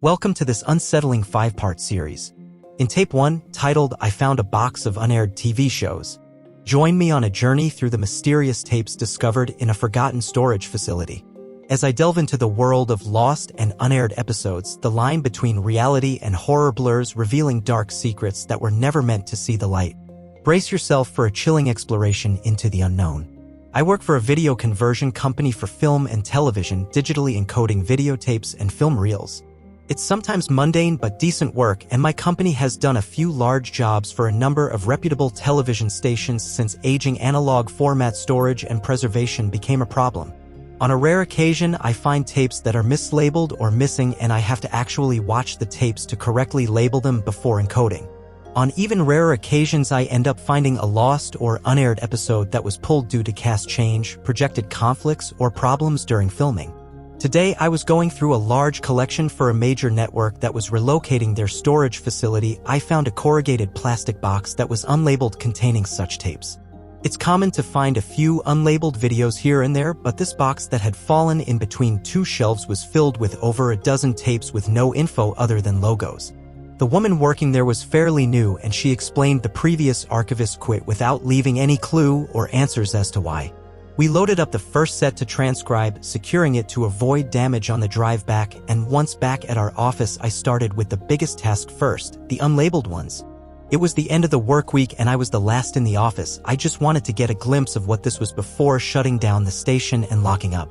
Welcome to this unsettling 5-part series. In Tape 1, titled I Found a Box of Unaired TV Shows, join me on a journey through the mysterious tapes discovered in a forgotten storage facility. As I delve into the world of lost and unaired episodes, the line between reality and horror blurs, revealing dark secrets that were never meant to see the light. Brace yourself for a chilling exploration into the unknown. I work for a video conversion company for film and television, digitally encoding videotapes and film reels. It's sometimes mundane but decent work, and my company has done a few large jobs for a number of reputable television stations since aging analog format storage and preservation became a problem. On a rare occasion, I find tapes that are mislabeled or missing, and I have to actually watch the tapes to correctly label them before encoding. On even rarer occasions, I end up finding a lost or unaired episode that was pulled due to cast change, projected conflicts, or problems during filming. Today, I was going through a large collection for a major network that was relocating their storage facility. I found a corrugated plastic box that was unlabeled containing such tapes. It's common to find a few unlabeled videos here and there, but this box that had fallen in between two shelves was filled with over a dozen tapes with no info other than logos. The woman working there was fairly new, and she explained the previous archivist quit without leaving any clue or answers as to why. We loaded up the first set to transcribe, securing it to avoid damage on the drive back, and once back at our office, I started with the biggest task first, the unlabeled ones. It was the end of the work week and I was the last in the office. I just wanted to get a glimpse of what this was before shutting down the station and locking up.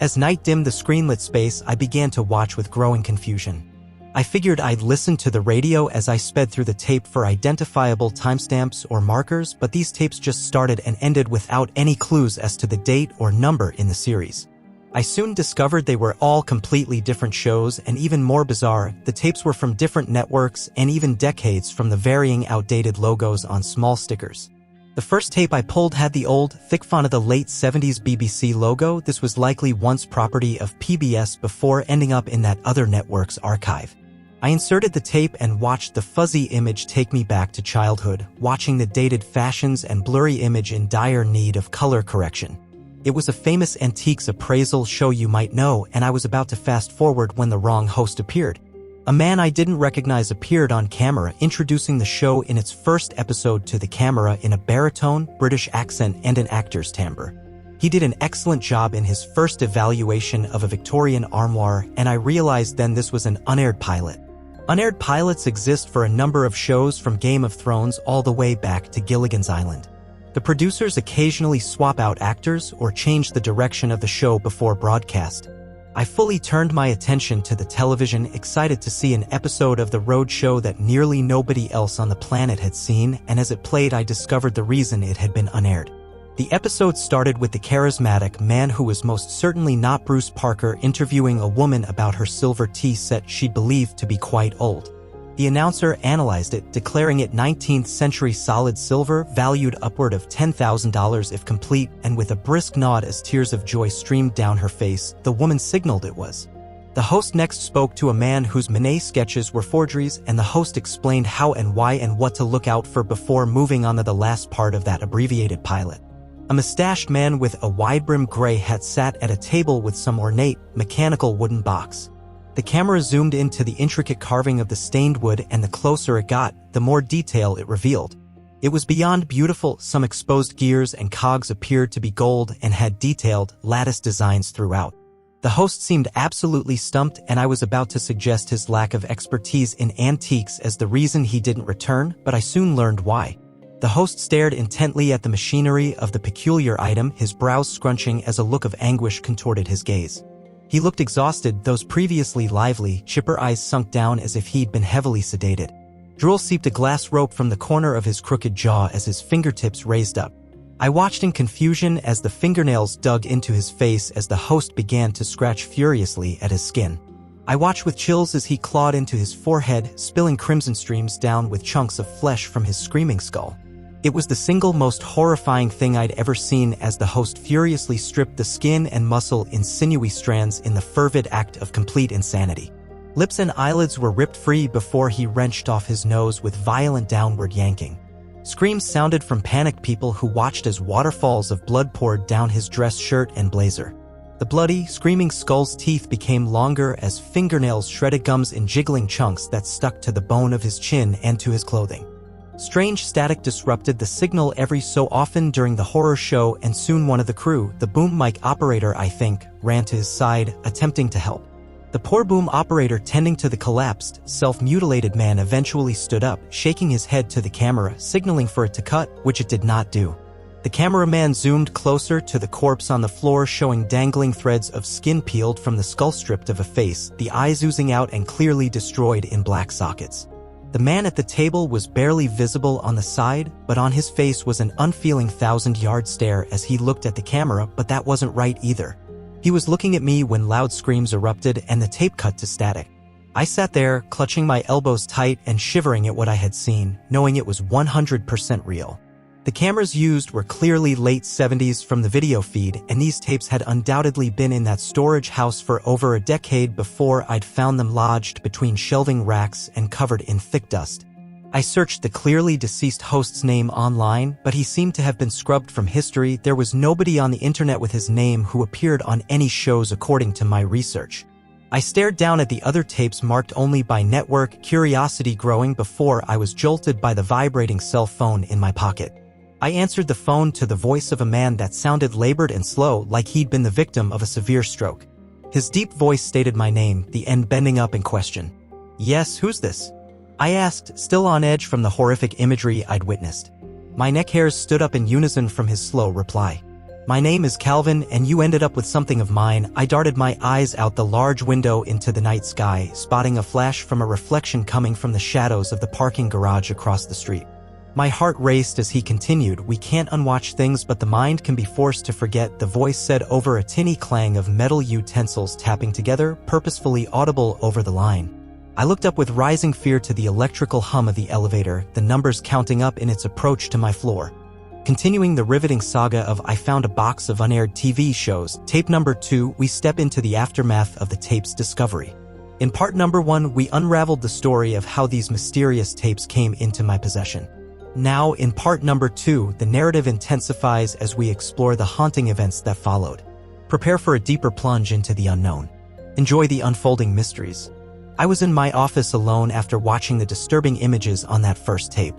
As night dimmed the screenlit space, I began to watch with growing confusion. I figured I'd listen to the radio as I sped through the tape for identifiable timestamps or markers, but these tapes just started and ended without any clues as to the date or number in the series. I soon discovered they were all completely different shows, and even more bizarre, the tapes were from different networks and even decades from the varying outdated logos on small stickers. The first tape I pulled had the old, thick font of the late 70s BBC logo. This was likely once property of PBS before ending up in that other network's archive. I inserted the tape and watched the fuzzy image take me back to childhood, watching the dated fashions and blurry image in dire need of color correction. It was a famous antiques appraisal show you might know, and I was about to fast forward when the wrong host appeared. A man I didn't recognize appeared on camera, introducing the show in its first episode to the camera in a baritone, British accent and an actor's timbre. He did an excellent job in his first evaluation of a Victorian armoire, and I realized then this was an unaired pilot. Unaired pilots exist for a number of shows, from Game of Thrones all the way back to Gilligan's Island. The producers occasionally swap out actors or change the direction of the show before broadcast. I fully turned my attention to the television, excited to see an episode of the road show that nearly nobody else on the planet had seen, and as it played I discovered the reason it had been unaired. The episode started with the charismatic man who was most certainly not Bruce Parker interviewing a woman about her silver tea set she believed to be quite old. The announcer analyzed it, declaring it 19th century solid silver, valued upward of $10,000 if complete, and with a brisk nod as tears of joy streamed down her face, the woman signaled it was. The host next spoke to a man whose Manet sketches were forgeries, and the host explained how and why and what to look out for before moving on to the last part of that abbreviated pilot. A mustached man with a wide-brimmed gray hat sat at a table with some ornate, mechanical wooden box. The camera zoomed into the intricate carving of the stained wood, and the closer it got, the more detail it revealed. It was beyond beautiful. Some exposed gears and cogs appeared to be gold and had detailed, lattice designs throughout. The host seemed absolutely stumped, and I was about to suggest his lack of expertise in antiques as the reason he didn't return, but I soon learned why. The host stared intently at the machinery of the peculiar item, his brows scrunching as a look of anguish contorted his gaze. He looked exhausted, those previously lively, chipper eyes sunk down as if he'd been heavily sedated. Drool seeped a glass rope from the corner of his crooked jaw as his fingertips raised up. I watched in confusion as the fingernails dug into his face as the host began to scratch furiously at his skin. I watched with chills as he clawed into his forehead, spilling crimson streams down with chunks of flesh from his screaming skull. It was the single most horrifying thing I'd ever seen as the host furiously stripped the skin and muscle in sinewy strands in the fervid act of complete insanity. Lips and eyelids were ripped free before he wrenched off his nose with violent downward yanking. Screams sounded from panicked people who watched as waterfalls of blood poured down his dress shirt and blazer. The bloody, screaming skull's teeth became longer as fingernails shredded gums in jiggling chunks that stuck to the bone of his chin and to his clothing. Strange static disrupted the signal every so often during the horror show, and soon one of the crew, the boom mic operator I think, ran to his side, attempting to help. The poor boom operator tending to the collapsed, self-mutilated man eventually stood up, shaking his head to the camera, signaling for it to cut, which it did not do. The cameraman zoomed closer to the corpse on the floor, showing dangling threads of skin peeled from the skull stripped of a face, the eyes oozing out and clearly destroyed in black sockets. The man at the table was barely visible on the side, but on his face was an unfeeling 1,000-yard stare as he looked at the camera, but that wasn't right either. He was looking at me when loud screams erupted and the tape cut to static. I sat there, clutching my elbows tight and shivering at what I had seen, knowing it was 100% real. The cameras used were clearly late 70s from the video feed, and these tapes had undoubtedly been in that storage house for over a decade before I'd found them lodged between shelving racks and covered in thick dust. I searched the clearly deceased host's name online, but he seemed to have been scrubbed from history. There was nobody on the internet with his name who appeared on any shows according to my research. I stared down at the other tapes marked only by network, curiosity growing before I was jolted by the vibrating cell phone in my pocket. I answered the phone to the voice of a man that sounded labored and slow, like he'd been the victim of a severe stroke. His deep voice stated my name, the end bending up in question. "Yes, who's this?" I asked, still on edge from the horrific imagery I'd witnessed. My neck hairs stood up in unison from his slow reply. "My name is Calvin, and you ended up with something of mine." I darted my eyes out the large window into the night sky, spotting a flash from a reflection coming from the shadows of the parking garage across the street. My heart raced as he continued, "We can't unwatch things, but the mind can be forced to forget," the voice said over a tinny clang of metal utensils tapping together, purposefully audible over the line. I looked up with rising fear to the electrical hum of the elevator, the numbers counting up in its approach to my floor. Continuing the riveting saga of I found a box of unaired TV shows, tape number 2, we step into the aftermath of the tape's discovery. In part number 1, we unraveled the story of how these mysterious tapes came into my possession. Now, in part number 2, the narrative intensifies as we explore the haunting events that followed. Prepare for a deeper plunge into the unknown. Enjoy the unfolding mysteries. I was in my office alone after watching the disturbing images on that first tape.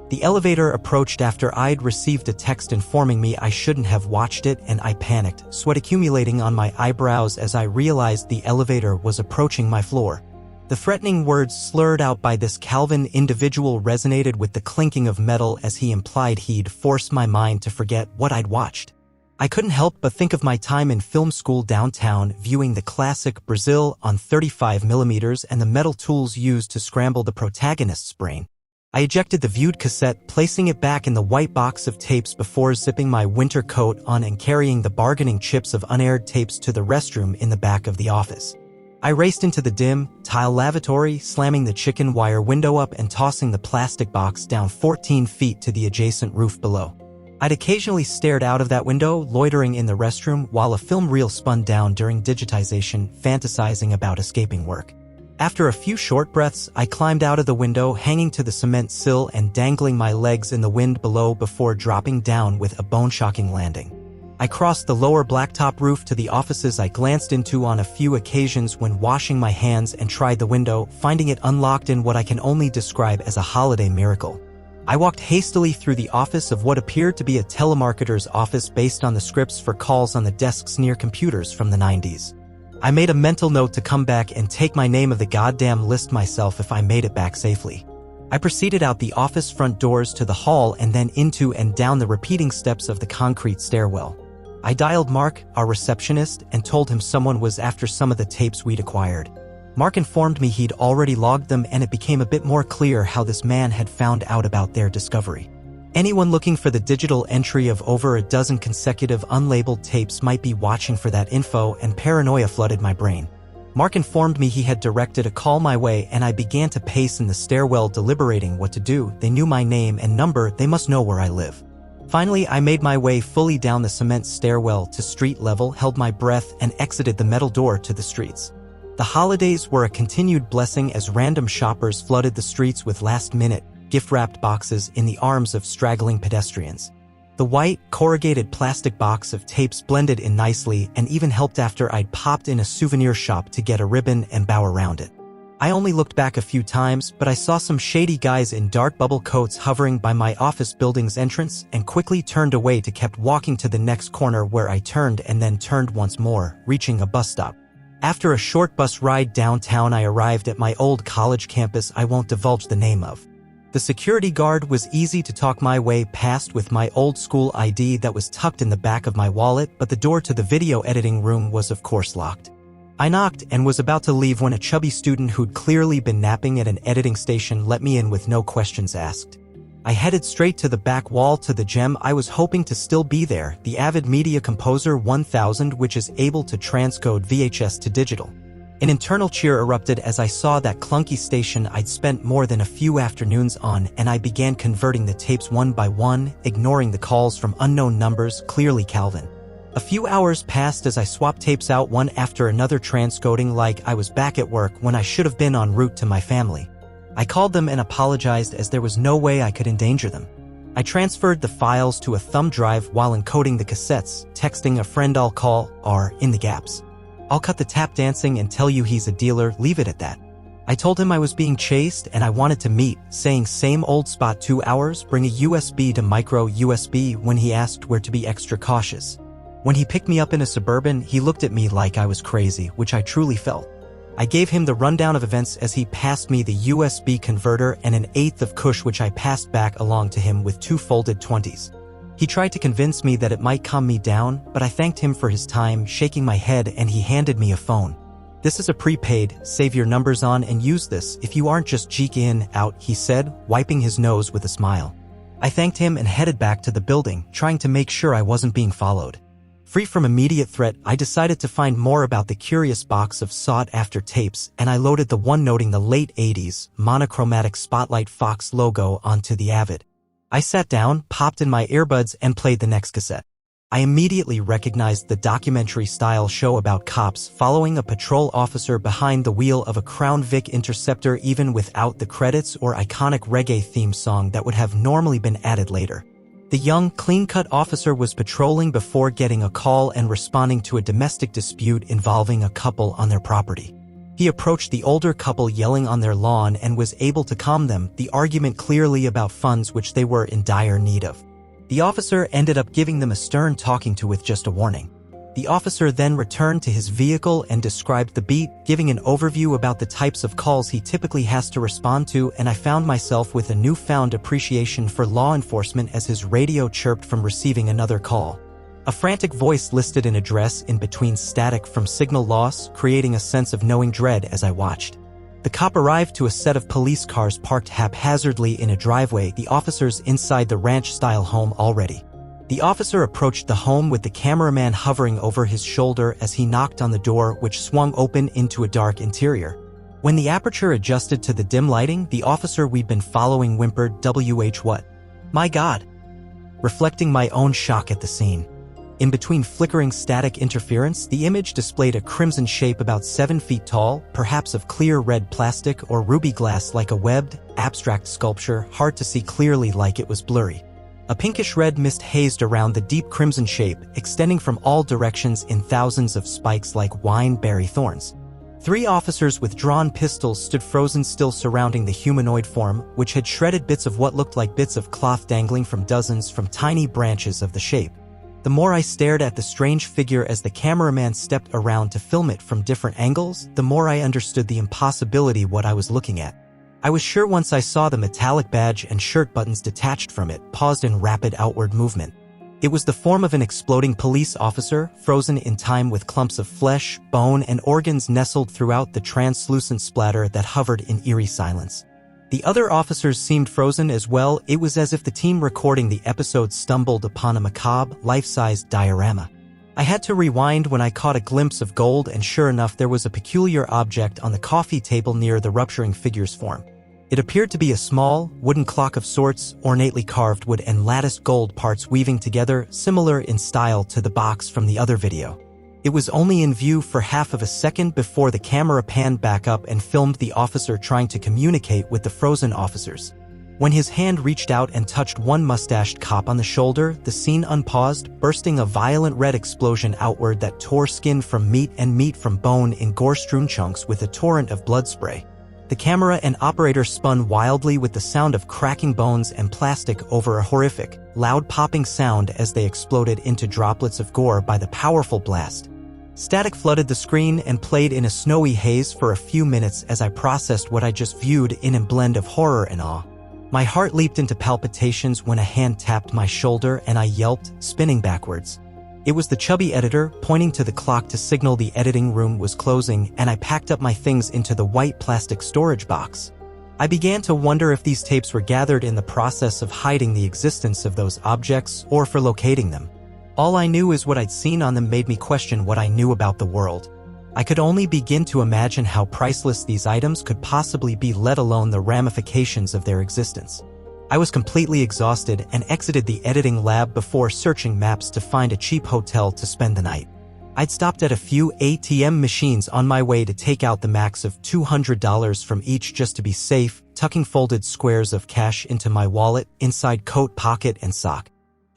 The elevator approached after I'd received a text informing me I shouldn't have watched it, and I panicked, sweat accumulating on my eyebrows as I realized the elevator was approaching my floor. The threatening words slurred out by this Calvin individual resonated with the clinking of metal as he implied he'd force my mind to forget what I'd watched. I couldn't help but think of my time in film school downtown, viewing the classic Brazil on 35mm and the metal tools used to scramble the protagonist's brain. I ejected the viewed cassette, placing it back in the white box of tapes before zipping my winter coat on and carrying the bargaining chips of unaired tapes to the restroom in the back of the office. I raced into the dim, tile lavatory, slamming the chicken wire window up and tossing the plastic box down 14 feet to the adjacent roof below. I'd occasionally stared out of that window, loitering in the restroom while a film reel spun down during digitization, fantasizing about escaping work. After a few short breaths, I climbed out of the window, hanging to the cement sill and dangling my legs in the wind below before dropping down with a bone-shocking landing. I crossed the lower blacktop roof to the offices I glanced into on a few occasions when washing my hands and tried the window, finding it unlocked in what I can only describe as a holiday miracle. I walked hastily through the office of what appeared to be a telemarketer's office based on the scripts for calls on the desks near computers from the 90s. I made a mental note to come back and take my name of the goddamn list myself if I made it back safely. I proceeded out the office front doors to the hall and then into and down the repeating steps of the concrete stairwell. I dialed Mark, our receptionist, and told him someone was after some of the tapes we'd acquired. Mark informed me he'd already logged them, and it became a bit more clear how this man had found out about their discovery. Anyone looking for the digital entry of over a dozen consecutive unlabeled tapes might be watching for that info, and paranoia flooded my brain. Mark informed me he had directed a call my way, and I began to pace in the stairwell deliberating what to do. They knew my name and number, they must know where I live. Finally, I made my way fully down the cement stairwell to street level, held my breath, and exited the metal door to the streets. The holidays were a continued blessing as random shoppers flooded the streets with last-minute, gift-wrapped boxes in the arms of straggling pedestrians. The white, corrugated plastic box of tapes blended in nicely and even helped after I'd popped in a souvenir shop to get a ribbon and bow around it. I only looked back a few times, but I saw some shady guys in dark bubble coats hovering by my office building's entrance and quickly turned away to kept walking to the next corner where I turned and then turned once more, reaching a bus stop. After a short bus ride downtown, I arrived at my old college campus I won't divulge the name of. The security guard was easy to talk my way past with my old school ID that was tucked in the back of my wallet, but the door to the video editing room was of course locked. I knocked and was about to leave when a chubby student who'd clearly been napping at an editing station let me in with no questions asked. I headed straight to the back wall to the gem I was hoping to still be there, the Avid Media Composer 1000, which is able to transcode VHS to digital. An internal cheer erupted as I saw that clunky station I'd spent more than a few afternoons on, and I began converting the tapes one by one, ignoring the calls from unknown numbers, clearly Calvin. A few hours passed as I swapped tapes out one after another, transcoding like I was back at work when I should have been en route to my family. I called them and apologized as there was no way I could endanger them. I transferred the files to a thumb drive while encoding the cassettes, texting a friend I'll call, or in the gaps. I'll cut the tap dancing and tell you he's a dealer, leave it at that. I told him I was being chased and I wanted to meet, saying same old spot 2 hours, bring a USB to micro USB when he asked where to be extra cautious. When he picked me up in a Suburban, he looked at me like I was crazy, which I truly felt. I gave him the rundown of events as he passed me the USB converter and an eighth of Kush, which I passed back along to him with 2 folded 20s. He tried to convince me that it might calm me down, but I thanked him for his time, shaking my head, and he handed me a phone. This is a prepaid, save your numbers on and use this if you aren't just geek in, out, he said, wiping his nose with a smile. I thanked him and headed back to the building, trying to make sure I wasn't being followed. Free from immediate threat, I decided to find more about the curious box of sought-after tapes, and I loaded the one noting the late 80s monochromatic Spotlight Fox logo onto the Avid. I sat down, popped in my earbuds, and played the next cassette. I immediately recognized the documentary-style show about cops following a patrol officer behind the wheel of a Crown Vic Interceptor, even without the credits or iconic reggae theme song that would have normally been added later. The young, clean-cut officer was patrolling before getting a call and responding to a domestic dispute involving a couple on their property. He approached the older couple yelling on their lawn and was able to calm them, the argument clearly about funds which they were in dire need of. The officer ended up giving them a stern talking to with just a warning. The officer then returned to his vehicle and described the beat, giving an overview about the types of calls he typically has to respond to, and I found myself with a newfound appreciation for law enforcement as his radio chirped from receiving another call. A frantic voice listed an address in between static from signal loss, creating a sense of knowing dread as I watched. The cop arrived to a set of police cars parked haphazardly in a driveway, the officers inside the ranch-style home already. The officer approached the home with the cameraman hovering over his shoulder as he knocked on the door, which swung open into a dark interior. When the aperture adjusted to the dim lighting, the officer we'd been following whimpered, "WH what? My God!" reflecting my own shock at the scene. In between flickering static interference, the image displayed a crimson shape about 7 feet tall, perhaps of clear red plastic or ruby glass, like a webbed, abstract sculpture, hard to see clearly like it was blurry. A pinkish red mist hazed around the deep crimson shape, extending from all directions in thousands of spikes like wine-berry thorns. 3 officers with drawn pistols stood frozen still surrounding the humanoid form, which had shredded bits of what looked like bits of cloth dangling from dozens from tiny branches of the shape. The more I stared at the strange figure as the cameraman stepped around to film it from different angles, the more I understood the impossibility what I was looking at. I was sure once I saw the metallic badge and shirt buttons detached from it, paused in rapid outward movement. It was the form of an exploding police officer, frozen in time with clumps of flesh, bone, and organs nestled throughout the translucent splatter that hovered in eerie silence. The other officers seemed frozen as well. It was as if the team recording the episode stumbled upon a macabre, life-sized diorama. I had to rewind when I caught a glimpse of gold, and sure enough there was a peculiar object on the coffee table near the rupturing figure's form. It appeared to be a small, wooden clock of sorts, ornately carved wood and latticed gold parts weaving together, similar in style to the box from the other video. It was only in view for half of a second before the camera panned back up and filmed the officer trying to communicate with the frozen officers. When his hand reached out and touched one mustached cop on the shoulder, the scene unpaused, bursting a violent red explosion outward that tore skin from meat and meat from bone in gore-strewn chunks with a torrent of blood spray. The camera and operator spun wildly with the sound of cracking bones and plastic over a horrific, loud popping sound as they exploded into droplets of gore by the powerful blast. Static flooded the screen and played in a snowy haze for a few minutes as I processed what I just viewed in a blend of horror and awe. My heart leaped into palpitations when a hand tapped my shoulder and I yelped, spinning backwards. It was the chubby editor, pointing to the clock to signal the editing room was closing, and I packed up my things into the white plastic storage box. I began to wonder if these tapes were gathered in the process of hiding the existence of those objects or for locating them. All I knew is what I'd seen on them made me question what I knew about the world. I could only begin to imagine how priceless these items could possibly be, let alone the ramifications of their existence. I was completely exhausted and exited the editing lab before searching maps to find a cheap hotel to spend the night. I'd stopped at a few ATM machines on my way to take out the max of $200 from each just to be safe, tucking folded squares of cash into my wallet, inside coat pocket and sock.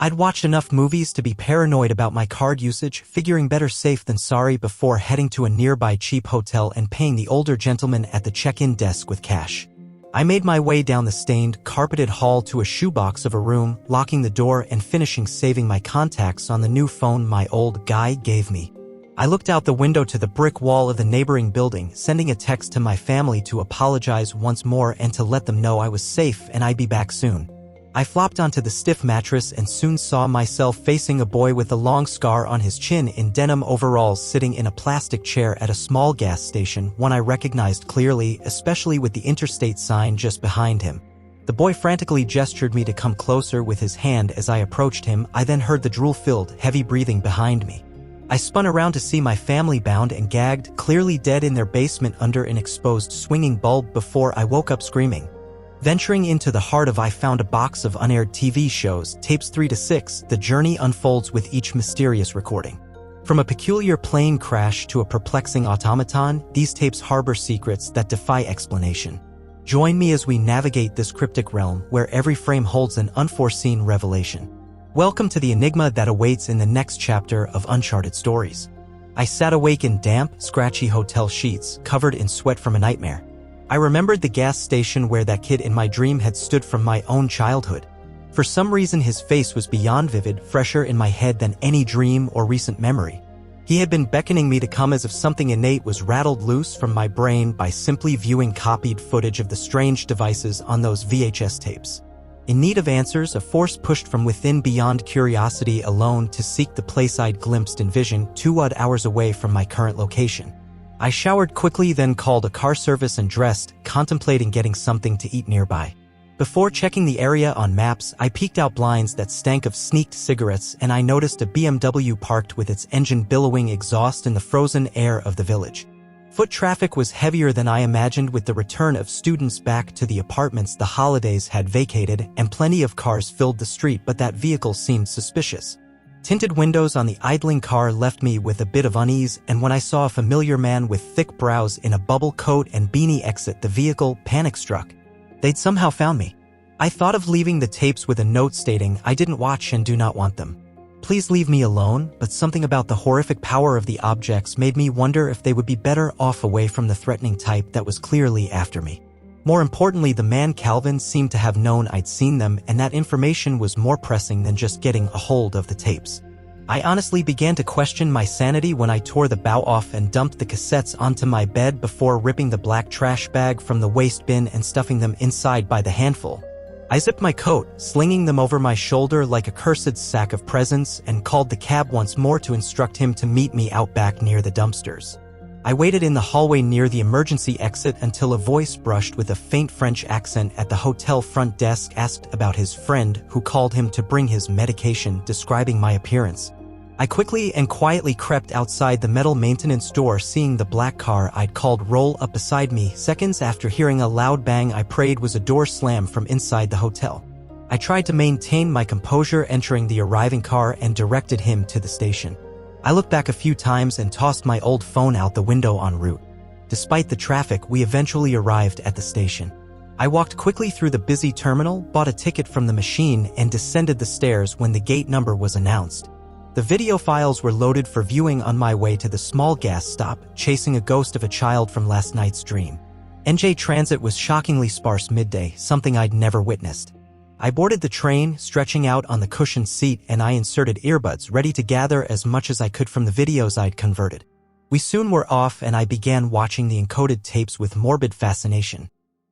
I'd watched enough movies to be paranoid about my card usage, figuring better safe than sorry before heading to a nearby cheap hotel and paying the older gentleman at the check-in desk with cash. I made my way down the stained, carpeted hall to a shoebox of a room, locking the door and finishing saving my contacts on the new phone my old guy gave me. I looked out the window to the brick wall of the neighboring building, sending a text to my family to apologize once more and to let them know I was safe and I'd be back soon. I flopped onto the stiff mattress and soon saw myself facing a boy with a long scar on his chin in denim overalls sitting in a plastic chair at a small gas station, one I recognized clearly, especially with the interstate sign just behind him. The boy frantically gestured me to come closer with his hand as I approached him. I then heard the drool-filled, heavy breathing behind me. I spun around to see my family bound and gagged, clearly dead in their basement under an exposed swinging bulb before I woke up screaming. Venturing into the heart of I found a box of unaired TV shows, tapes 3 to 6, the journey unfolds with each mysterious recording. From a peculiar plane crash to a perplexing automaton, these tapes harbor secrets that defy explanation. Join me as we navigate this cryptic realm where every frame holds an unforeseen revelation. Welcome to the enigma that awaits in the next chapter of Uncharted Stories. I sat awake in damp, scratchy hotel sheets, covered in sweat from a nightmare. I remembered the gas station where that kid in my dream had stood from my own childhood. For some reason his face was beyond vivid, fresher in my head than any dream or recent memory. He had been beckoning me to come as if something innate was rattled loose from my brain by simply viewing copied footage of the strange devices on those VHS tapes. In need of answers, a force pushed from within beyond curiosity alone to seek the place I'd glimpsed in vision 2 odd hours away from my current location. I showered quickly, then called a car service and dressed, contemplating getting something to eat nearby. Before checking the area on maps, I peeked out blinds that stank of sneaked cigarettes and I noticed a BMW parked with its engine billowing exhaust in the frozen air of the village. Foot traffic was heavier than I imagined with the return of students back to the apartments the holidays had vacated, and plenty of cars filled the street, but that vehicle seemed suspicious. Tinted windows on the idling car left me with a bit of unease, and when I saw a familiar man with thick brows in a bubble coat and beanie exit the vehicle, panic struck. They'd somehow found me. I thought of leaving the tapes with a note stating I didn't watch and do not want them. Please leave me alone, but something about the horrific power of the objects made me wonder if they would be better off away from the threatening type that was clearly after me. More importantly, the man Calvin seemed to have known I'd seen them, and that information was more pressing than just getting a hold of the tapes. I honestly began to question my sanity when I tore the bow off and dumped the cassettes onto my bed before ripping the black trash bag from the waste bin and stuffing them inside by the handful. I zipped my coat, slinging them over my shoulder like a cursed sack of presents, and called the cab once more to instruct him to meet me out back near the dumpsters. I waited in the hallway near the emergency exit until a voice brushed with a faint French accent at the hotel front desk asked about his friend who called him to bring his medication, describing my appearance. I quickly and quietly crept outside the metal maintenance door, seeing the black car I'd called roll up beside me. Seconds after hearing a loud bang I prayed was a door slam from inside the hotel. I tried to maintain my composure, entering the arriving car, and directed him to the station. I looked back a few times and tossed my old phone out the window en route. Despite the traffic, we eventually arrived at the station. I walked quickly through the busy terminal, bought a ticket from the machine, and descended the stairs when the gate number was announced. The video files were loaded for viewing on my way to the small gas stop, chasing a ghost of a child from last night's dream. NJ Transit was shockingly sparse midday, something I'd never witnessed. I boarded the train, stretching out on the cushioned seat, and I inserted earbuds, ready to gather as much as I could from the videos I'd converted. We soon were off, and I began watching the encoded tapes with morbid fascination.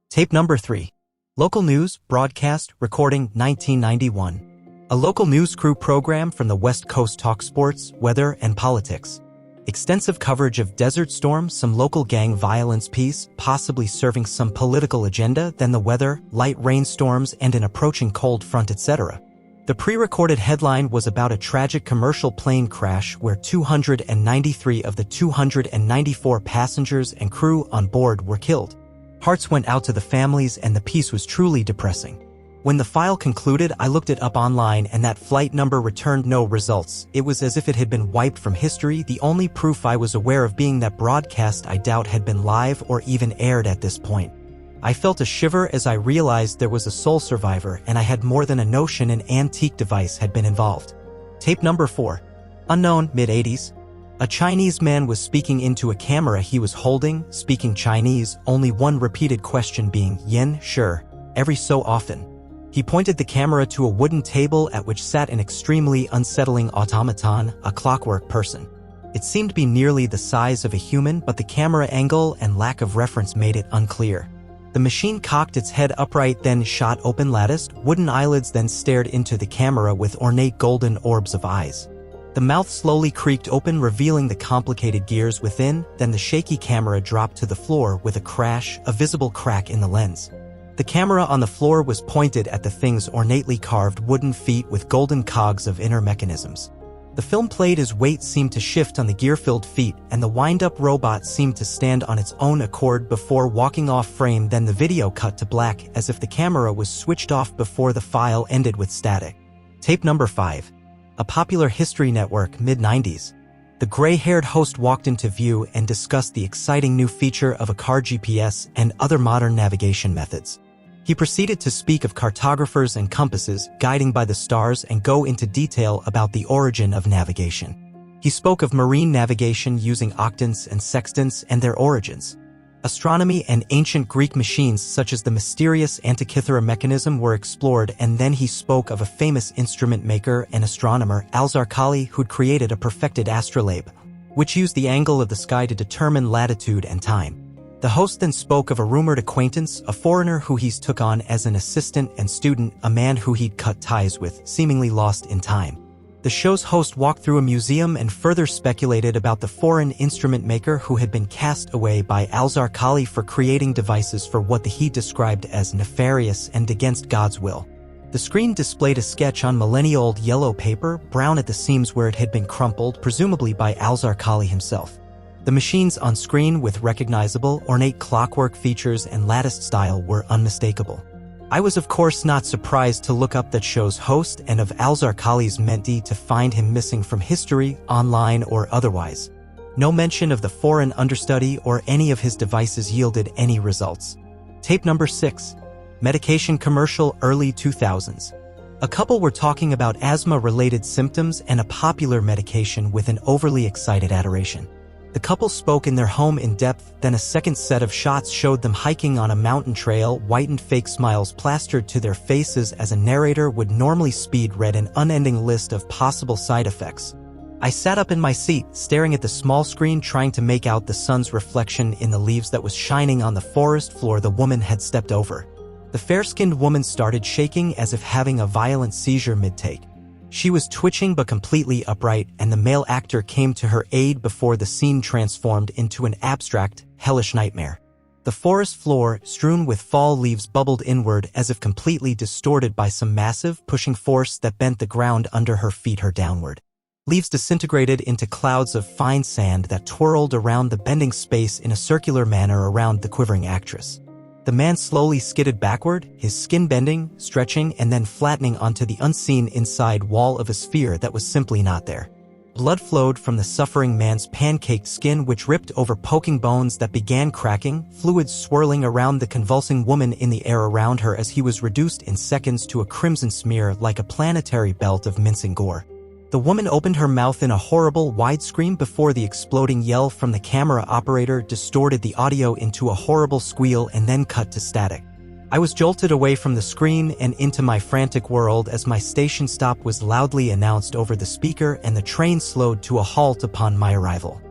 Tape number 3. Local news, broadcast, recording 1991. A local news crew program from the West Coast talk sports, weather, and politics. Extensive coverage of Desert Storm, some local gang violence piece, possibly serving some political agenda, then the weather, light rainstorms, and an approaching cold front, etc. The pre-recorded headline was about a tragic commercial plane crash where 293 of the 294 passengers and crew on board were killed. Hearts went out to the families, and the piece was truly depressing. When the file concluded, I looked it up online, and that flight number returned no results. It was as if it had been wiped from history. The only proof I was aware of being that broadcast I doubt had been live or even aired at this point. I felt a shiver as I realized there was a sole survivor, and I had more than a notion an antique device had been involved. Tape number 4. Unknown, mid-80s. A Chinese man was speaking into a camera he was holding, speaking Chinese, only one repeated question being, "Yin, sure," every so often. He pointed the camera to a wooden table at which sat an extremely unsettling automaton, a clockwork person. It seemed to be nearly the size of a human, but the camera angle and lack of reference made it unclear. The machine cocked its head upright, then shot open latticed, wooden eyelids, then stared into the camera with ornate golden orbs of eyes. The mouth slowly creaked open, revealing the complicated gears within, then the shaky camera dropped to the floor with a crash, a visible crack in the lens. The camera on the floor was pointed at the thing's ornately carved wooden feet with golden cogs of inner mechanisms. The film played as weight seemed to shift on the gear-filled feet, and the wind-up robot seemed to stand on its own accord before walking off frame. Then the video cut to black, as if the camera was switched off before the file ended with static. Tape number 5. A popular history network, mid-90s. The gray-haired host walked into view and discussed the exciting new feature of a car GPS and other modern navigation methods. He proceeded to speak of cartographers and compasses, guiding by the stars, and go into detail about the origin of navigation. He spoke of marine navigation using octants and sextants and their origins. Astronomy and ancient Greek machines such as the mysterious Antikythera mechanism were explored, and then he spoke of a famous instrument maker and astronomer, Al-Zarqali, who'd created a perfected astrolabe, which used the angle of the sky to determine latitude and time. The host then spoke of a rumored acquaintance, a foreigner who he's took on as an assistant and student, a man who he'd cut ties with, seemingly lost in time. The show's host walked through a museum and further speculated about the foreign instrument maker who had been cast away by Al-Zarqali for creating devices for what he described as nefarious and against God's will. The screen displayed a sketch on millennia-old yellow paper, brown at the seams where it had been crumpled, presumably by Al-Zarqali himself. The machines on screen, with recognizable, ornate clockwork features and latticed style, were unmistakable. I was of course not surprised to look up that show's host and of Al-Zarqali's mentee to find him missing from history, online or otherwise. No mention of the foreign understudy or any of his devices yielded any results. Tape number 6. Medication commercial, early 2000s. A couple were talking about asthma-related symptoms and a popular medication with an overly excited adoration. The couple spoke in their home in depth, then a second set of shots showed them hiking on a mountain trail, whitened fake smiles plastered to their faces as a narrator would normally read an unending list of possible side effects. I sat up in my seat, staring at the small screen, trying to make out the sun's reflection in the leaves that was shining on the forest floor the woman had stepped over. The fair-skinned woman started shaking as if having a violent seizure mid-take. She was twitching but completely upright, and the male actor came to her aid before the scene transformed into an abstract, hellish nightmare. The forest floor, strewn with fall leaves, bubbled inward as if completely distorted by some massive, pushing force that bent the ground under her feet her downward. Leaves disintegrated into clouds of fine sand that twirled around the bending space in a circular manner around the quivering actress. The man slowly skidded backward, his skin bending, stretching, and then flattening onto the unseen inside wall of a sphere that was simply not there. Blood flowed from the suffering man's pancaked skin, which ripped over poking bones that began cracking, fluids swirling around the convulsing woman in the air around her as he was reduced in seconds to a crimson smear like a planetary belt of mincing gore. The woman opened her mouth in a horrible, wide scream before the exploding yell from the camera operator distorted the audio into a horrible squeal and then cut to static. I was jolted away from the screen and into my frantic world as my station stop was loudly announced over the speaker and the train slowed to a halt upon my arrival.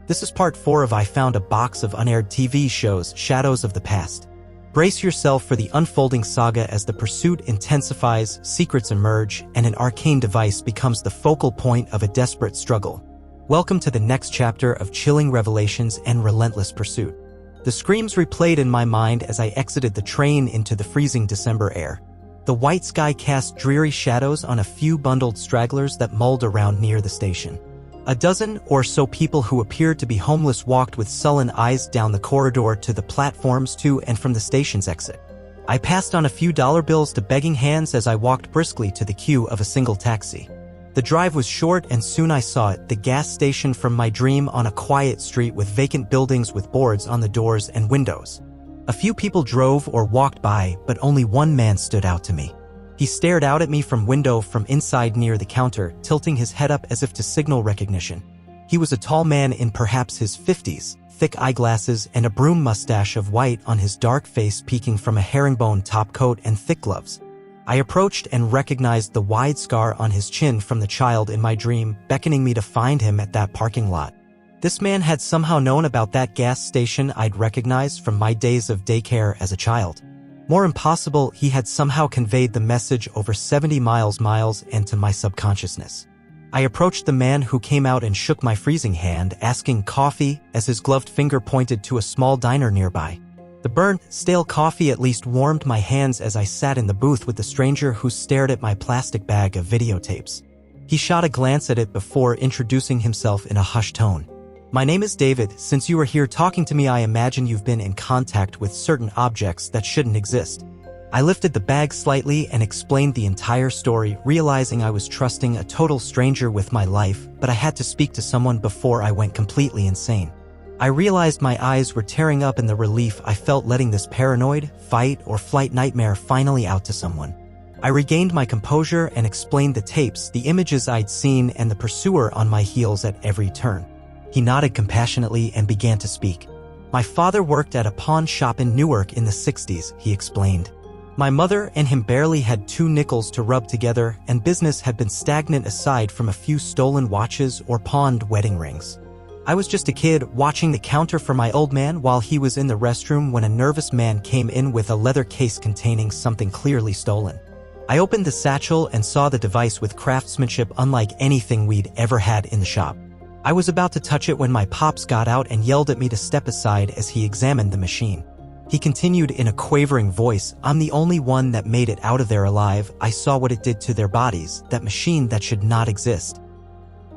This is part 4 of I Found a Box of Unaired TV Shows, Shadows of the Past. Brace yourself for the unfolding saga as the pursuit intensifies, secrets emerge, and an arcane device becomes the focal point of a desperate struggle. Welcome to the next chapter of chilling revelations and relentless pursuit. The screams replayed in my mind as I exited the train into the freezing December air. The white sky cast dreary shadows on a few bundled stragglers that mulled around near the station. A dozen or so people who appeared to be homeless walked with sullen eyes down the corridor to the platforms to and from the station's exit. I passed on a few dollar bills to begging hands as I walked briskly to the queue of a single taxi. The drive was short and soon I saw it, the gas station from my dream on a quiet street with vacant buildings with boards on the doors and windows. A few people drove or walked by, but only one man stood out to me. He stared out at me from window from inside near the counter, tilting his head up as if to signal recognition. He was a tall man in perhaps his 50s, thick eyeglasses and a broom mustache of white on his dark face peeking from a herringbone topcoat and thick gloves. I approached and recognized the wide scar on his chin from the child in my dream, beckoning me to find him at that parking lot. This man had somehow known about that gas station I'd recognized from my days of daycare as a child. More impossible, he had somehow conveyed the message over 70 miles and to my subconsciousness. I approached the man who came out and shook my freezing hand, asking coffee, as his gloved finger pointed to a small diner nearby. The burnt, stale coffee at least warmed my hands as I sat in the booth with the stranger who stared at my plastic bag of videotapes. He shot a glance at it before introducing himself in a hushed tone. "My name is David. Since you are here talking to me, I imagine you've been in contact with certain objects that shouldn't exist." I lifted the bag slightly and explained the entire story, realizing I was trusting a total stranger with my life, but I had to speak to someone before I went completely insane. I realized my eyes were tearing up in the relief I felt letting this paranoid, fight or flight nightmare finally out to someone. I regained my composure and explained the tapes, the images I'd seen, and the pursuer on my heels at every turn. He nodded compassionately and began to speak. "My father worked at a pawn shop in Newark in the 60s, he explained. My mother and him barely had 2 nickels to rub together, and business had been stagnant aside from a few stolen watches or pawned wedding rings. I was just a kid watching the counter for my old man while he was in the restroom when a nervous man came in with a leather case containing something clearly stolen. I opened the satchel and saw the device with craftsmanship unlike anything we'd ever had in the shop. I was about to touch it when my pops got out and yelled at me to step aside as he examined the machine. He continued in a quavering voice, "I'm the only one that made it out of there alive. I saw what it did to their bodies, that machine that should not exist."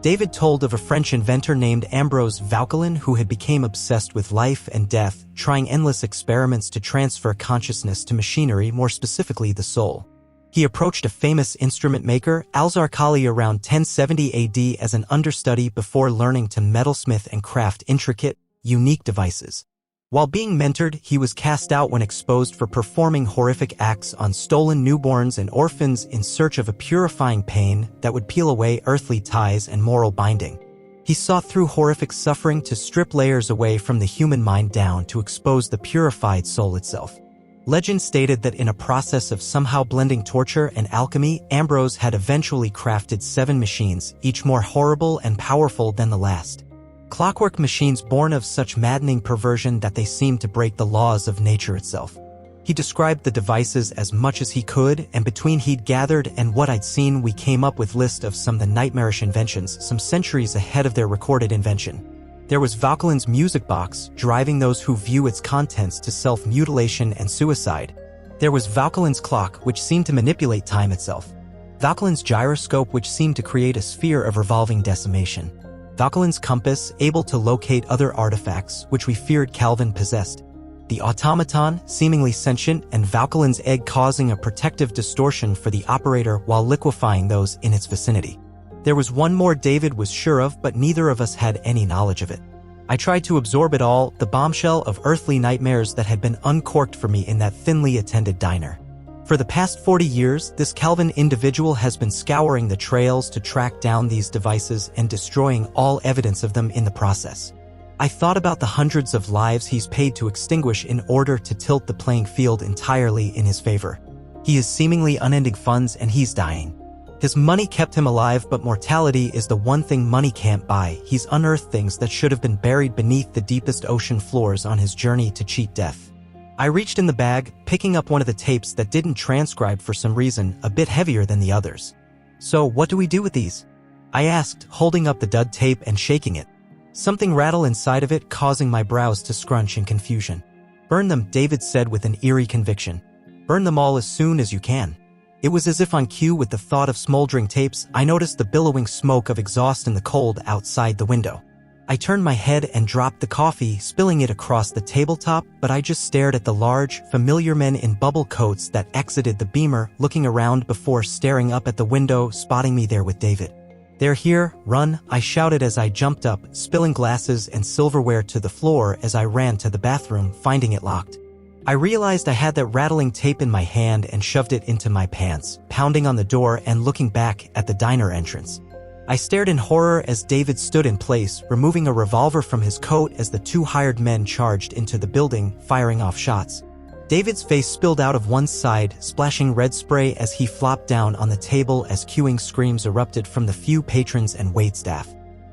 David told of a French inventor named Ambroise Vauquelin who had become obsessed with life and death, trying endless experiments to transfer consciousness to machinery, more specifically the soul. He approached a famous instrument maker, Al-Zarqali, around 1070 AD as an understudy before learning to metalsmith and craft intricate, unique devices. While being mentored, he was cast out when exposed for performing horrific acts on stolen newborns and orphans in search of a purifying pain that would peel away earthly ties and moral binding. He sought through horrific suffering to strip layers away from the human mind down to expose the purified soul itself. Legend stated that in a process of somehow blending torture and alchemy, Ambrose had eventually crafted 7 machines, each more horrible and powerful than the last. Clockwork machines born of such maddening perversion that they seemed to break the laws of nature itself. He described the devices as much as he could, and between he'd gathered and what I'd seen, we came up with list of some of the nightmarish inventions some centuries ahead of their recorded invention. There was Vauquelin's music box, driving those who view its contents to self-mutilation and suicide. There was Vauquelin's clock, which seemed to manipulate time itself. Vauquelin's gyroscope, which seemed to create a sphere of revolving decimation. Vauquelin's compass, able to locate other artifacts, which we feared Calvin possessed. The automaton, seemingly sentient, and Vauquelin's egg causing a protective distortion for the operator while liquefying those in its vicinity. There was one more David was sure of, but neither of us had any knowledge of it. I tried to absorb it all, the bombshell of earthly nightmares that had been uncorked for me in that thinly attended diner. For the past 40 years, this Calvin individual has been scouring the trails to track down these devices and destroying all evidence of them in the process. I thought about the hundreds of lives he's paid to extinguish in order to tilt the playing field entirely in his favor. He has seemingly unending funds and he's dying. His money kept him alive, but mortality is the one thing money can't buy. He's unearthed things that should have been buried beneath the deepest ocean floors on his journey to cheat death. I reached in the bag, picking up one of the tapes that didn't transcribe for some reason, a bit heavier than the others. "So what do we do with these?" I asked, holding up the dud tape and shaking it. Something rattled inside of it, causing my brows to scrunch in confusion. "Burn them," David said with an eerie conviction. "Burn them all as soon as you can." It was as if on cue with the thought of smoldering tapes, I noticed the billowing smoke of exhaust in the cold outside the window. I turned my head and dropped the coffee, spilling it across the tabletop, but I just stared at the large, familiar men in bubble coats that exited the Beamer, looking around before staring up at the window, spotting me there with David. "They're here, run," I shouted as I jumped up, spilling glasses and silverware to the floor as I ran to the bathroom, finding it locked. I realized I had that rattling tape in my hand and shoved it into my pants, pounding on the door and looking back at the diner entrance. I stared in horror as David stood in place, removing a revolver from his coat as the two hired men charged into the building, firing off shots. David's face spilled out of one side, splashing red spray as he flopped down on the table as cueing screams erupted from the few patrons and waitstaff.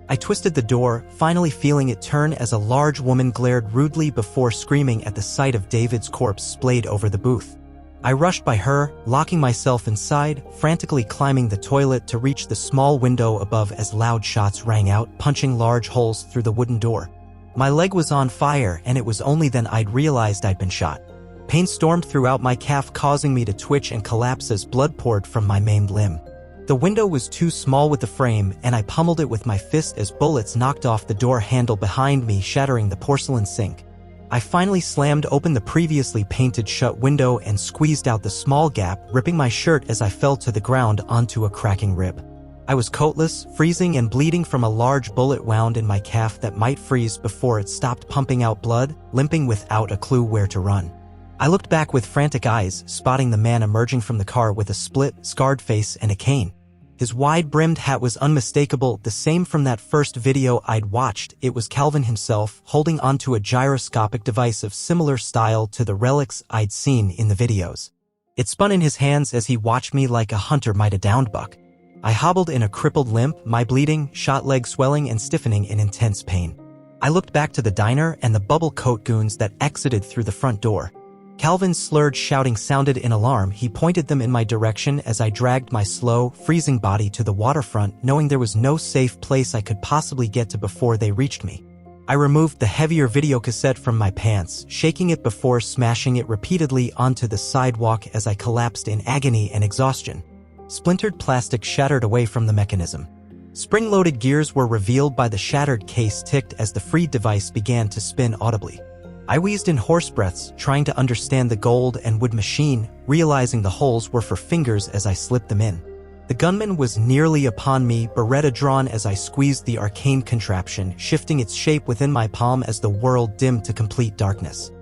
I twisted the door, finally feeling it turn as a large woman glared rudely before screaming at the sight of David's corpse splayed over the booth. I rushed by her, locking myself inside, frantically climbing the toilet to reach the small window above as loud shots rang out, punching large holes through the wooden door. My leg was on fire, and it was only then I'd realized I'd been shot. Pain stormed throughout my calf, causing me to twitch and collapse as blood poured from my maimed limb. The window was too small with the frame, and I pummeled it with my fist as bullets knocked off the door handle behind me, shattering the porcelain sink. I finally slammed open the previously painted shut window and squeezed out the small gap, ripping my shirt as I fell to the ground onto a cracking rib. I was coatless, freezing and bleeding from a large bullet wound in my calf that might freeze before it stopped pumping out blood, limping without a clue where to run. I looked back with frantic eyes, spotting the man emerging from the car with a split, scarred face and a cane. His wide-brimmed hat was unmistakable, the same from that first video I'd watched. It was Calvin himself, holding onto a gyroscopic device of similar style to the relics I'd seen in the videos. It spun in his hands as he watched me like a hunter might a downed buck. I hobbled in a crippled limp, my bleeding, shot leg swelling and stiffening in intense pain. I looked back to the diner and the bubble coat goons that exited through the front door. Calvin's slurred shouting sounded in alarm. He pointed them in my direction as I dragged my slow, freezing body to the waterfront, knowing there was no safe place I could possibly get to before they reached me. I removed the heavier videocassette from my pants, shaking it before smashing it repeatedly onto the sidewalk as I collapsed in agony and exhaustion. Splintered plastic shattered away from the mechanism. Spring-loaded gears were revealed by the shattered case ticked as the freed device began to spin audibly. I wheezed in horse breaths, trying to understand the gold and wood machine, realizing the holes were for fingers as I slipped them in. The gunman was nearly upon me, Beretta drawn as I squeezed the arcane contraption, shifting its shape within my palm as the world dimmed to complete darkness.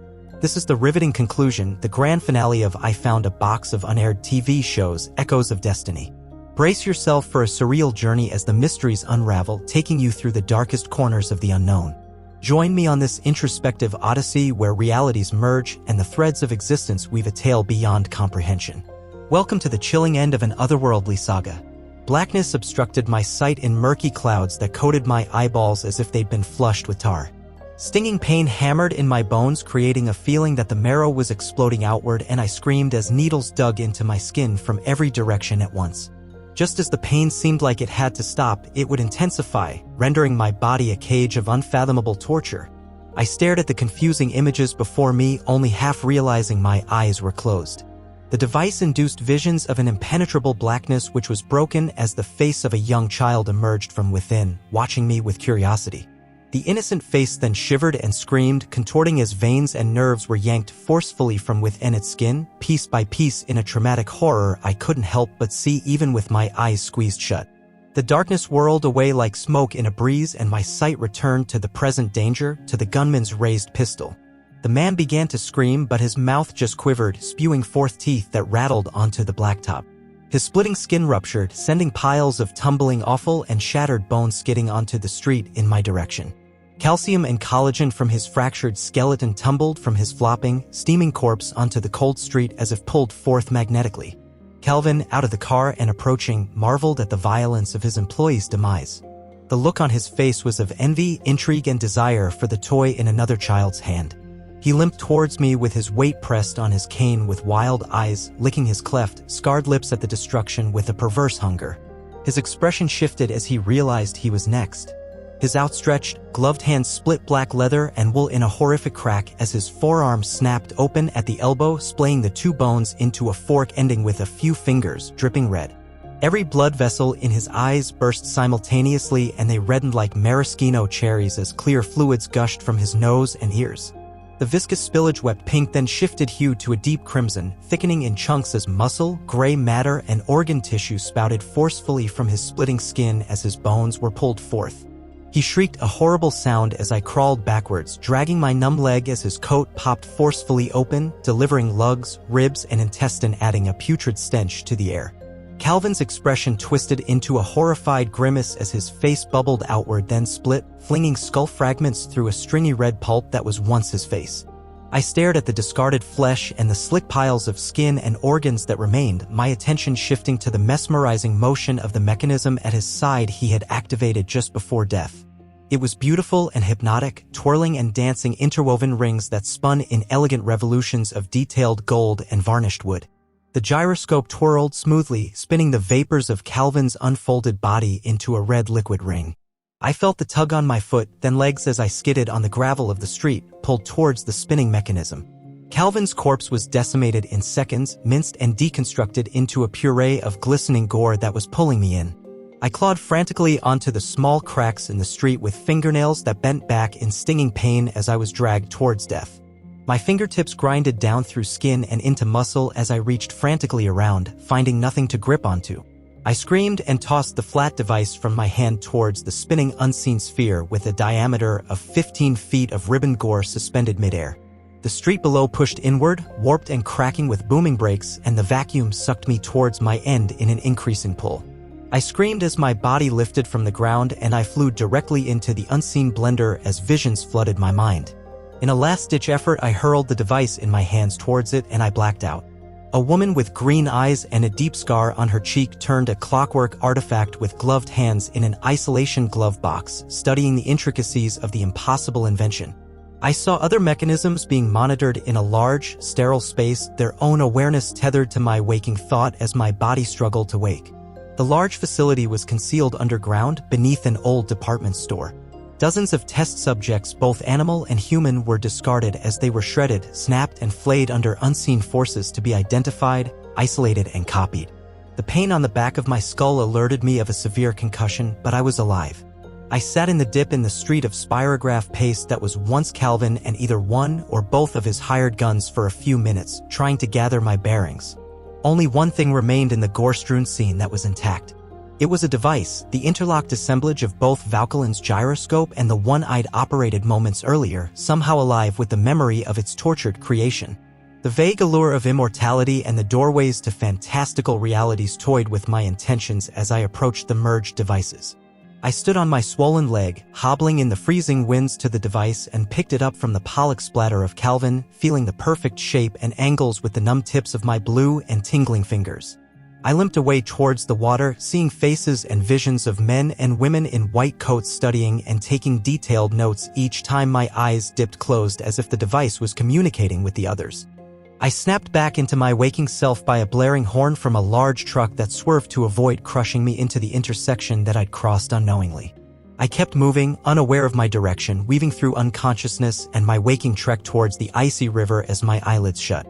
This is the riveting conclusion, the grand finale of I Found a Box of Unaired TV Shows, Echoes of Destiny. Brace yourself for a surreal journey as the mysteries unravel, taking you through the darkest corners of the unknown. Join me on this introspective odyssey where realities merge and the threads of existence weave a tale beyond comprehension. Welcome to the chilling end of an otherworldly saga. Blackness obstructed my sight in murky clouds that coated my eyeballs as if they'd been flushed with tar. Stinging pain hammered in my bones, creating a feeling that the marrow was exploding outward, and I screamed as needles dug into my skin from every direction at once. Just as the pain seemed like it had to stop, it would intensify, rendering my body a cage of unfathomable torture. I stared at the confusing images before me, only half realizing my eyes were closed. The device induced visions of an impenetrable blackness which was broken as the face of a young child emerged from within, watching me with curiosity. The innocent face then shivered and screamed, contorting as veins and nerves were yanked forcefully from within its skin, piece by piece in a traumatic horror I couldn't help but see even with my eyes squeezed shut. The darkness whirled away like smoke in a breeze, and my sight returned to the present danger, to the gunman's raised pistol. The man began to scream, but his mouth just quivered, spewing forth teeth that rattled onto the blacktop. His splitting skin ruptured, sending piles of tumbling offal and shattered bones skidding onto the street in my direction. Calcium and collagen from his fractured skeleton tumbled from his flopping, steaming corpse onto the cold street as if pulled forth magnetically. Calvin, out of the car and approaching, marveled at the violence of his employee's demise. The look on his face was of envy, intrigue, and desire for the toy in another child's hand. He limped towards me with his weight pressed on his cane with wild eyes, licking his cleft, scarred lips at the destruction with a perverse hunger. His expression shifted as he realized he was next. His outstretched, gloved hands split black leather and wool in a horrific crack as his forearm snapped open at the elbow, splaying the two bones into a fork ending with a few fingers, dripping red. Every blood vessel in his eyes burst simultaneously, and they reddened like maraschino cherries as clear fluids gushed from his nose and ears. The viscous spillage wept pink, then shifted hue to a deep crimson, thickening in chunks as muscle, gray matter, and organ tissue spouted forcefully from his splitting skin as his bones were pulled forth. He shrieked a horrible sound as I crawled backwards, dragging my numb leg as his coat popped forcefully open, delivering lugs, ribs, and intestine, adding a putrid stench to the air. Calvin's expression twisted into a horrified grimace as his face bubbled outward, then split, flinging skull fragments through a stringy red pulp that was once his face. I stared at the discarded flesh and the slick piles of skin and organs that remained, my attention shifting to the mesmerizing motion of the mechanism at his side he had activated just before death. It was beautiful and hypnotic, twirling and dancing interwoven rings that spun in elegant revolutions of detailed gold and varnished wood. The gyroscope twirled smoothly, spinning the vapors of Calvin's unfolded body into a red liquid ring. I felt the tug on my foot, then legs as I skidded on the gravel of the street, pulled towards the spinning mechanism. Calvin's corpse was decimated in seconds, minced and deconstructed into a puree of glistening gore that was pulling me in. I clawed frantically onto the small cracks in the street with fingernails that bent back in stinging pain as I was dragged towards death. My fingertips grinded down through skin and into muscle as I reached frantically around, finding nothing to grip onto. I screamed and tossed the flat device from my hand towards the spinning unseen sphere with a diameter of 15 feet of ribbon gore suspended midair. The street below pushed inward, warped and cracking with booming brakes, and the vacuum sucked me towards my end in an increasing pull. I screamed as my body lifted from the ground, and I flew directly into the unseen blender as visions flooded my mind. In a last-ditch effort, I hurled the device in my hands towards it, and I blacked out. A woman with green eyes and a deep scar on her cheek turned a clockwork artifact with gloved hands in an isolation glove box, studying the intricacies of the impossible invention. I saw other mechanisms being monitored in a large, sterile space, their own awareness tethered to my waking thought as my body struggled to wake. The large facility was concealed underground beneath an old department store. Dozens of test subjects, both animal and human, were discarded as they were shredded, snapped, and flayed under unseen forces to be identified, isolated, and copied. The pain on the back of my skull alerted me of a severe concussion, but I was alive. I sat in the dip in the street of spirograph paste that was once Calvin and either one or both of his hired guns for a few minutes, trying to gather my bearings. Only one thing remained in the gore-strewn scene that was intact. It was a device, the interlocked assemblage of both Valkylin's gyroscope and the one-eyed operated moments earlier, somehow alive with the memory of its tortured creation. The vague allure of immortality and the doorways to fantastical realities toyed with my intentions as I approached the merged devices. I stood on my swollen leg, hobbling in the freezing winds to the device, and picked it up from the pollock splatter of Calvin, feeling the perfect shape and angles with the numb tips of my blue and tingling fingers. I limped away towards the water, seeing faces and visions of men and women in white coats studying and taking detailed notes each time my eyes dipped closed as if the device was communicating with the others. I snapped back into my waking self by a blaring horn from a large truck that swerved to avoid crushing me into the intersection that I'd crossed unknowingly. I kept moving, unaware of my direction, weaving through unconsciousness and my waking trek towards the icy river as my eyelids shut.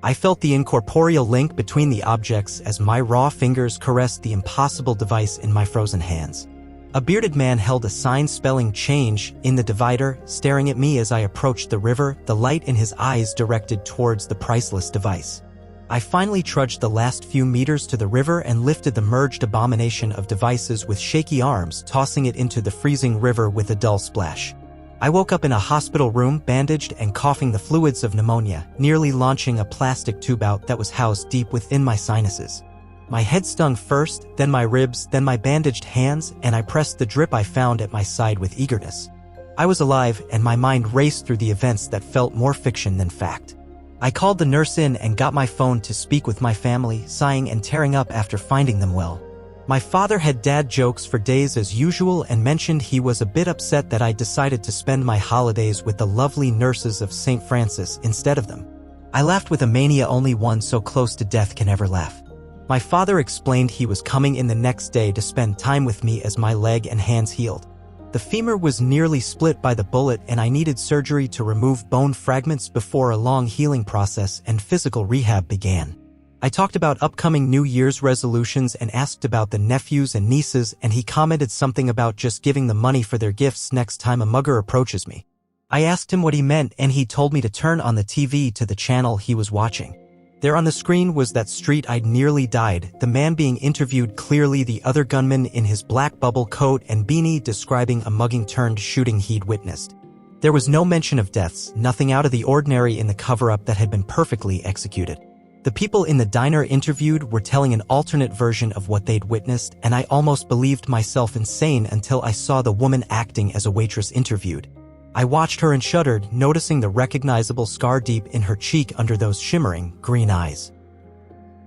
I felt the incorporeal link between the objects as my raw fingers caressed the impossible device in my frozen hands. A bearded man held a sign spelling change in the divider, staring at me as I approached the river, the light in his eyes directed towards the priceless device. I finally trudged the last few meters to the river and lifted the merged abomination of devices with shaky arms, tossing it into the freezing river with a dull splash. I woke up in a hospital room, bandaged and coughing the fluids of pneumonia, nearly launching a plastic tube out that was housed deep within my sinuses. My head stung first, then my ribs, then my bandaged hands, and I pressed the drip I found at my side with eagerness. I was alive, and my mind raced through the events that felt more fiction than fact. I called the nurse in and got my phone to speak with my family, sighing and tearing up after finding them well. My father had dad jokes for days as usual and mentioned he was a bit upset that I decided to spend my holidays with the lovely nurses of St. Francis instead of them. I laughed with a mania only one so close to death can ever laugh. My father explained he was coming in the next day to spend time with me as my leg and hands healed. The femur was nearly split by the bullet and I needed surgery to remove bone fragments before a long healing process and physical rehab began. I talked about upcoming New Year's resolutions and asked about the nephews and nieces, and he commented something about just giving the money for their gifts next time a mugger approaches me. I asked him what he meant and he told me to turn on the TV to the channel he was watching. There on the screen was that street I'd nearly died, the man being interviewed, clearly the other gunman in his black bubble coat and beanie, describing a mugging-turned-shooting he'd witnessed. There was no mention of deaths, nothing out of the ordinary in the cover-up that had been perfectly executed. The people in the diner interviewed were telling an alternate version of what they'd witnessed, and I almost believed myself insane until I saw the woman acting as a waitress interviewed. I watched her and shuddered, noticing the recognizable scar deep in her cheek under those shimmering, green eyes.